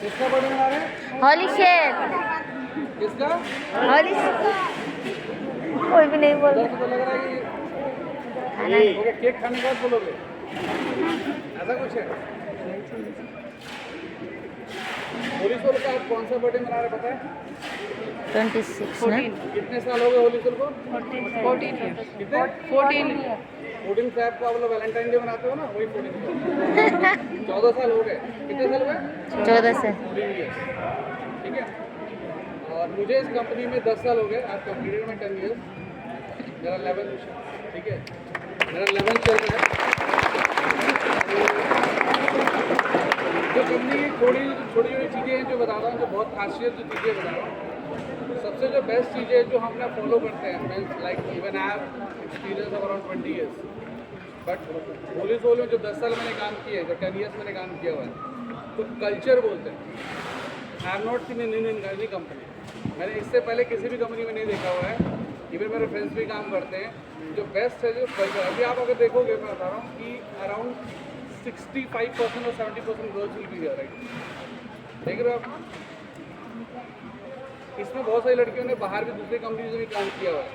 किसका बर्थडे मना रहे हैं? होली शेर, किसका? होली कोई भी नहीं बोल उधर से तो लग रहा है कि खाना ओके, केक खाने के बाद बोलोगे, ऐसा कुछ है? होली सोल का आप कौन सा बर्थडे मना रहे हैं पता है? 26 ना। कितने साल हो गए होली सोल को? 14 कितने? 14 फैब को आप लोग वैलेंटाइन डे मनाते हो ना, वही 14 14 साल हो गए। कितने साल हो गए? 14 से 14 years, ठीक है। और मुझे इस कंपनी में 10 साल हो गए। आज कंप्लीटेड में 10 years, मेरा 11, ठीक है, मेरा 11 चल रहा है। जो कंपनी की छोटी छोटी चीज़ें हैं जो बता रहा हूँ, जो बहुत खासियत जो चीज़ें बता रहा हूँ, सबसे जो बेस्ट चीज़ें जो हम ना फॉलो करते हैं, means like even I have experience of around 20 years, but Holy Soul में जो 10 साल मैंने काम किया है, जो 10 years मैंने काम किया हुआ है, तो कल्चर बोलते हैं। I have not seen in any company, मैंने इससे पहले किसी भी कंपनी में नहीं देखा हुआ है। इवन मेरे फ्रेंड्स भी काम करते हैं। जो बेस्ट है जो कल्चर, अभी आप अगर देखोगे, मैं बता रहा हूँ कि अराउंड 65% और 70% girls will be here, right? देख रहे हो आप? इसमें बहुत सारी लड़कियों ने बाहर भी दूसरी कंपनी में भी काम किया हुआ है।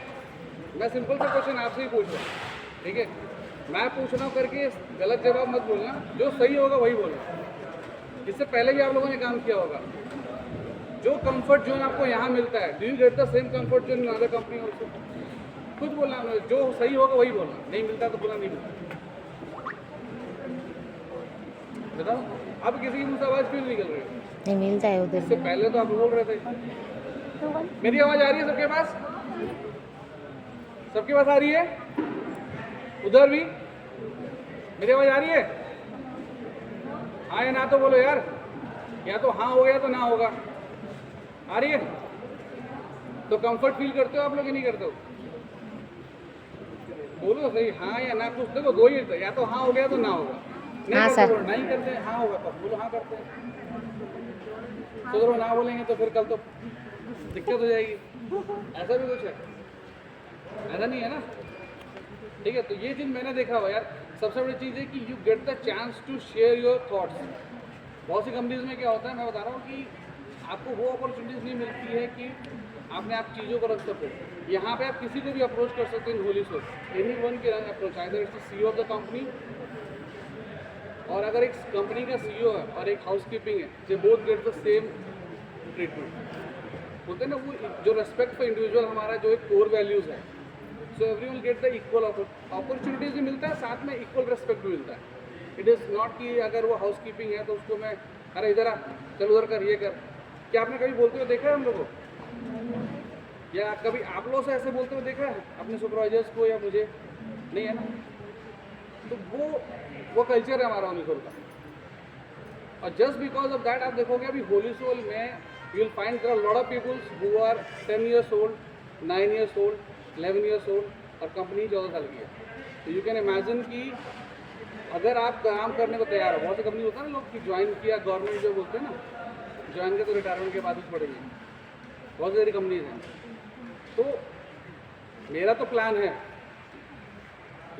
मैं सिंपल सा क्वेश्चन आपसे ही पूछ रहा हूँ, ठीक है? मैं पूछ रहा हूँ करके गलत जवाब मत बोलना, जो सही होगा वही बोलना। इससे पहले भी आप लोगों ने काम किया होगा। जो कंफर्ट जोन आपको यहाँ मिलता है, do you get the same comfort zone in other company also? खुद बोलना, जो सही होगा वही बोलना, नहीं मिलता तो बोलना नहीं मिलता। बताओ, आप किसी की मुँह से आवाज़ क्यों नहीं निकल रही है? नहीं मिलता है उधर। इससे पहले तो आप बोल रहे थे। मेरी आवाज़ आ रही है सबके पास? सबके पास आ रही है? उधर भी मेरी आवाज़ आ रही है? हाँ या ना तो बोलो यार, या तो हाँ होगा या तो ना होगा। आ रही है? तो कंफर्ट फील करते हो आप लोग, नहीं करते हो? बोलो सही, हाँ या ना। कुछ देखो, दो ही है, या तो हाँ हो गया तो ना होगा। नहीं हाँ करते सर। बोलो, नहीं करते, हाँ होगा तब बोलो हाँ करते हैं। तो अगर वो ना बोलेंगे तो फिर कल तो दिक्कत हो जाएगी। ऐसा भी कुछ है? ऐसा नहीं है ना? ठीक है, तो ये चीज़ मैंने देखा हुआ यार। सबसे बड़ी चीज़ है कि you get the chance to share your thoughts. बहुत सी कंपनीज में क्या होता है, मैं बता रहा हूँ कि आपको वो अपॉर्चुनिटीज़ नहीं मिलती है कि आपने आप चीज़ों को रख सको। यहाँ पे आप किसी को भी अप्रोच कर सकते हैं इन होली सोल, एनी वन के approach, either it's CEO of the company, और अगर एक कंपनी का CEO है और एक हाउसकीपिंग है, they both get the same treatment. बोलते हैं ना, वो जो रेस्पेक्ट फॉर इंडिविजुअल हमारा जो एक कोर वैल्यूज़ है, so everyone gate the equal opportunities भी मिलता है, साथ में इक्वल रेस्पेक्ट भी मिलता है। इट इज़ नॉट कि अगर वो हाउसकीपिंग है तो उसको मैं, अरे इधर आ, चल उधर कर, ये कर। क्या आपने कभी बोलते हुए देखा है हम लोगों को? या कभी आप लोगों से ऐसे बोलते हुए देखा है अपने सुपरवाइजर्स को या मुझे? नहीं है ना? तो वो कल्चर है हमारा होली सोल का। और जस्ट बिकॉज ऑफ दैट आप देखोगे अभी होली सोल में you will find there are lot of peoples who are 10 years old, 9 years old, 11 years old, और कंपनी 14 साल की है। तो यू कैन इमेजिन कि अगर आप काम करने को तैयार हो, बहुत सी कंपनी होता है ना लोग कि ज्वाइन किया, गवर्नमेंट जो बोलते हैं ना, ज्वाइन किया तो रिटायरमेंट के बाद ही पड़ेगी, बहुत सारी कंपनीज हैं। तो मेरा तो प्लान है,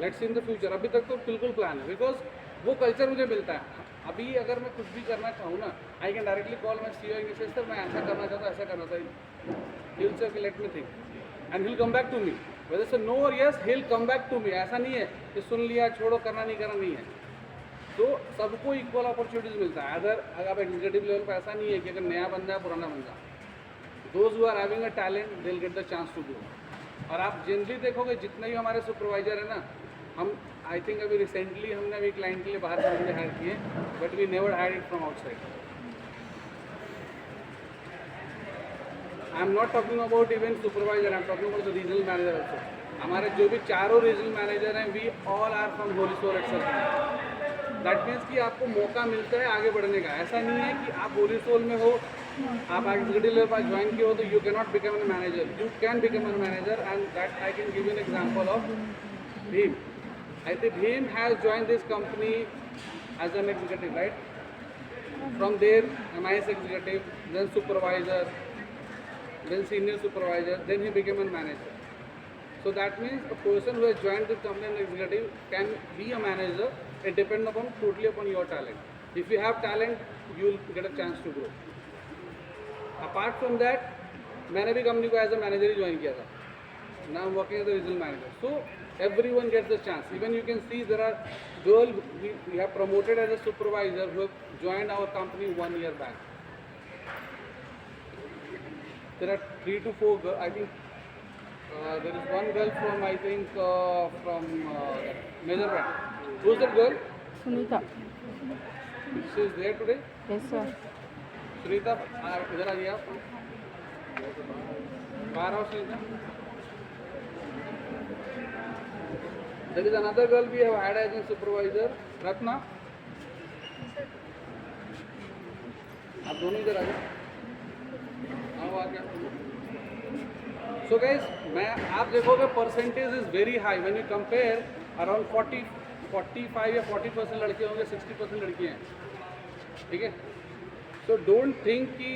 let's see in the future, अभी तक तो बिल्कुल प्लान है, बिकॉज वो कल्चर मुझे मिलता है। अभी अगर मैं कुछ भी करना चाहूँ ना, I can directly call my CEO and say, sir मैं ऐसा करना चाहता हूँ, ऐसा करना था। He will say let me think and he will come back to me, whether say no और yes, he will come back to me. ऐसा नहीं है कि सुन लिया छोड़ो, करना नहीं करना नहीं है। तो सबको इक्वल अपॉर्चुनिटीज मिलता है। अगर आप एग्जीक्यूटिव लेवल पर, ऐसा नहीं है कि अगर नया बंदा है पुराना बंदा, those who are having a talent they will get the chance to do. और आप जनरली देखोगे जितने भी हमारे सुपरवाइजर है ना, हम आई थिंक अभी रिसेंटली हमने अभी क्लाइंट के लिए बाहर से बंदे हायर किए, but we never hired it from outside. I am not talking about even supervisor, I am talking about the regional manager also. हमारे जो भी चारों रीजनल मैनेजर हैं, we all are from Holy Soul itself. That means कि आपको मौका मिलता है आगे बढ़ने का। ऐसा नहीं है कि आप होली सोल में हो, आप एग्जीक्यूटिव लेवल पर ज्वाइन किए हो तो you can not become a manager. You can become a manager, and that I can give you an example of Bhim. I think Bhim has joined this company as an executive, right? From there, MIS executive, then supervisor, then senior supervisor, then he became a manager. So that means a person who has joined this company as an executive can be a manager. It depends upon totally upon your talent. If you have talent, you will get a chance to grow. Apart from that, मैंने भी company को as a manager ही join किया था. Now I'm working as a regional manager. So everyone gets the chance. Even you can see there are girls we have promoted as a supervisor who have joined our company 1 year back. There are 3 to 4 girls. I think there is one girl from from Major Brand. Who's that girl? Sunita. She is there today. Yes sir. Sunita, इधर आ जाइए आप. बाहर आओ Sunita. There is another girl we have had as a supervisor, Ratna. आप दोनों इधर आ जाओ. आओ आ जाओ. So guys, मैं आप देखोगे percentage is very high when you compare around 45 या 40% लड़के होंगे, 60% लड़कियाँ हैं. ठीक है. So don't think कि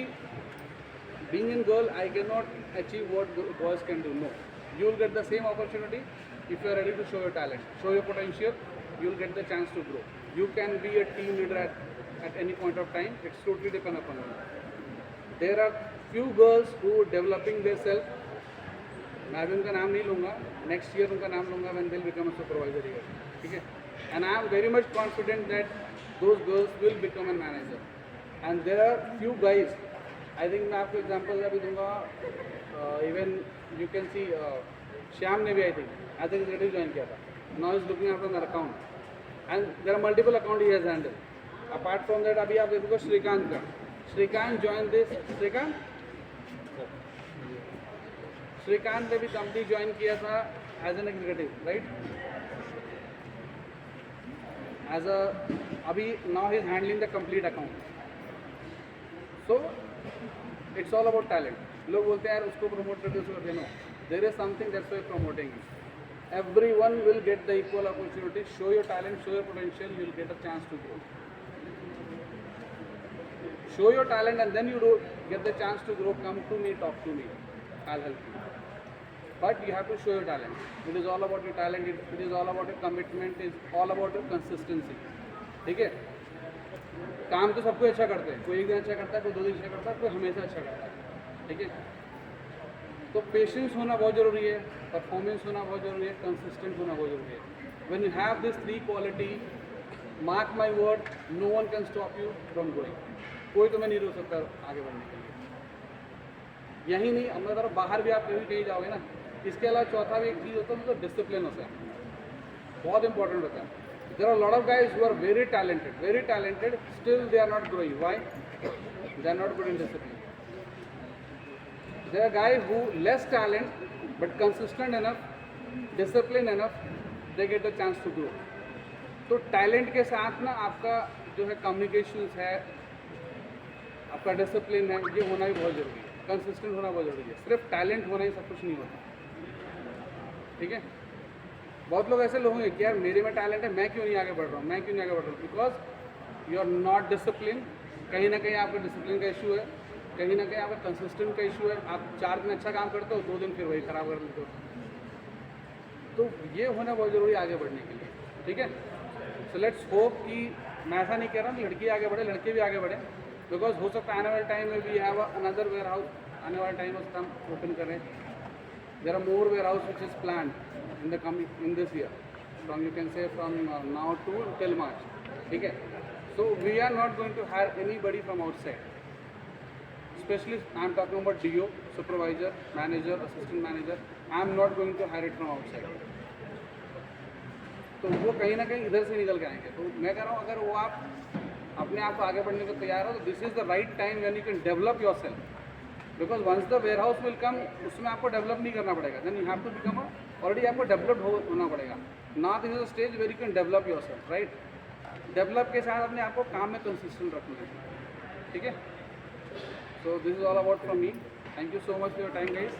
being in girl I cannot achieve what boys can do. No, you will get the same opportunity if you are ready to show your talent, show your potential. You will get the chance to grow. You can be a team leader at any point of time. It's totally depend upon you. There are few girls who are developing their self. मैं अभी उनका नाम नहीं लूँगा. Next year उनका नाम लूँगा when they'll become a supervisor here. ठीक है. And I am very much confident that those girls will become a manager. And there are few guys. I think मैं आपको example अभी दूँगा. Even you can see Shyam ने भी I think executive join किया था. Now he's looking after an account. And there are multiple account he has handled. Apart from that अभी आप देखोगे श्रीकांत का. Shrikant joined this. श्रीकांत ने भी कंपनी ज्वाइन किया था as an executive, right. As a अभी now he is handling the complete account. So it's all about talent. लोग बोलते हैं यार उसको प्रमोट करते उसको करते. No, there is something that's why promoting. Everyone will get the equal opportunity. Show your talent, show your potential, you will get a chance to grow. Show your talent and then you get the chance to grow. Come to me, talk to me. I'll help you. But you have to show your talent. It is all about your talent. It is all about your commitment. It is all about your consistency. ठीक है. काम तो सब कोई अच्छा करते हैं. कोई एक दिन अच्छा करता है, कोई 2 दिन अच्छा करता है, कोई हमेशा अच्छा करता है. ठीक है. तो पेशेंस होना बहुत ज़रूरी है. परफॉर्मेंस होना बहुत ज़रूरी है. कंसिस्टेंट होना बहुत ज़रूरी है. When you have this 3 quality, mark my word, no one can stop you from growing. कोई तुम्हें नहीं रोक सकता आगे बढ़ने के लिए. यही नहीं, हम अगर बाहर भी आप कहीं जाओगे ना, इसके अलावा चौथा भी एक चीज़ होता है, मतलब डिसिप्लिन होता है. बहुत इंपॉर्टेंट होता है. There are lot of guys who are very talented, still they are not growing. Why? They are not good in discipline. There are guys who less talent but consistent enough, discipline enough, they get the chance to grow. तो talent के साथ ना आपका जो है communication है, आपका discipline है, ये होना भी बहुत ज़रूरी है. कंसिस्टेंट होना बहुत ज़रूरी है. सिर्फ टैलेंट होना ही सब कुछ नहीं होता. ठीक है. बहुत लोग ऐसे लोग होंगे कि यार मेरे में टैलेंट है, मैं क्यों नहीं आगे बढ़ रहा हूँ, because you are not discipline. कहीं ना कहीं आपका डिसिप्लिन का इशू है, कहीं ना कहीं आपका कंसिस्टेंट का इशू है. आप 4 दिन अच्छा काम करते हो, 2 दिन फिर वही ख़राब कर देते हो. तो ये होना बहुत ज़रूरी है आगे बढ़ने के लिए. ठीक है. सो लेट्स होप कि मैं ऐसा नहीं कह रहा हूँ लड़की आगे बढ़े, लड़के भी आगे बढ़े. बिकॉज हो सकता है आने वाले टाइम में भी हैव अनदर वेयर हाउस, आने वाले टाइम में हम ओपन करें. There are more warehouse which is plan in this year, from you can say from now to till March. ठीक है. So we are not going to hire anybody from outside. Specially I am talking about DO, supervisor, manager, assistant manager. I am not going to hire it from outside. तो वो कहीं ना कहीं इधर से निकल के आएंगे. तो मैं कह रहा हूँ अगर वो आप अपने आप को आगे बढ़ने को तैयार हो, तो this is the right time when you can develop yourself. Because once the warehouse will come, उसमें आपको डेवलप नहीं करना पड़ेगा. Then you have to become already आपको डेवलप्ड होना पड़ेगा. Now this is a stage where you can develop yourself, right. Develop के साथ अपने आपको काम में कंसिस्टेंट रखना है. ठीक है. So this is all about from me. Thank you so much for your time guys.